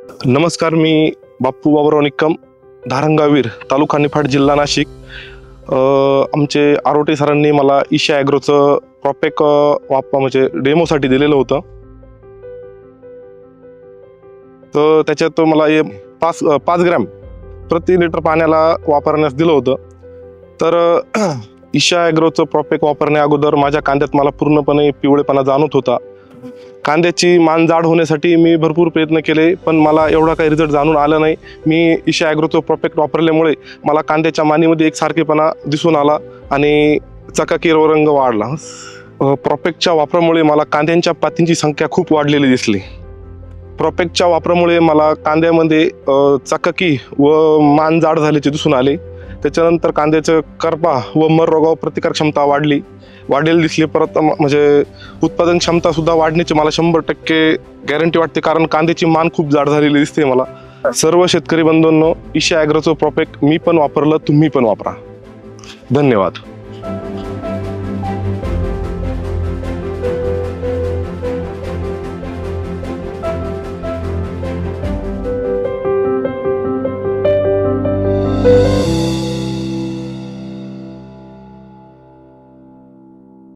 नमस्कार, मी बाप्पू बाबुराव निकम, धारणगावीर, तालुका निफाड, जिल्हा नाशिक। आमचे आरोटे सरांनी मला ईशा ॲग्रोचं प्रॉपेक म्हणजे डेमोसाठी दिलेलं होतं। तर त्याच्यात मला हे 5 ग्रॅम प्रति लिटर पाण्याला वापरण्यास दिलं होतं। तर ईशा ॲग्रोचं प्रॉपेक वापरण्या अगोदर माझ्या कांद्यात मला पूर्णपणे पिवळेपणा जाणवत होता। कांद्याची मान जाड होण्यासाठी मी भरपूर प्रयत्न केले, पण मला एवढा काही रिझल्ट जाणून आला नाही। मी ईशा ॲग्रोचं प्रॉपेक्ट वापरल्यामुळे मला कांद्याच्या मानीमध्ये एकसारखेपणा दिसून आला आणि चकाकी रंग वाढला। प्रॉपेक्टच्या वापरामुळे मला कांद्यांच्या पातींची संख्या खूप वाढलेली दिसली। प्रॉपेक्टच्या वापरामुळे मला कांद्यामध्ये चकाकी व मान जाड झाल्याचे दिसून आले। त्याच्यानंतर कांद्याचं करपा व मर रोगावर प्रतिकार क्षमता वाढलेली दिसली। परत म्हणजे उत्पादन क्षमता सुद्धा वाढण्याची मला 100% गॅरंटी वाटते, कारण कांद्याची मान खूप जाड झालेली दिसते मला। सर्व शेतकरी बंधूंनो, ईशा ॲग्रोचं प्रॉपेक्ट मी पण वापरलं, तुम्ही पण वापरा। धन्यवाद।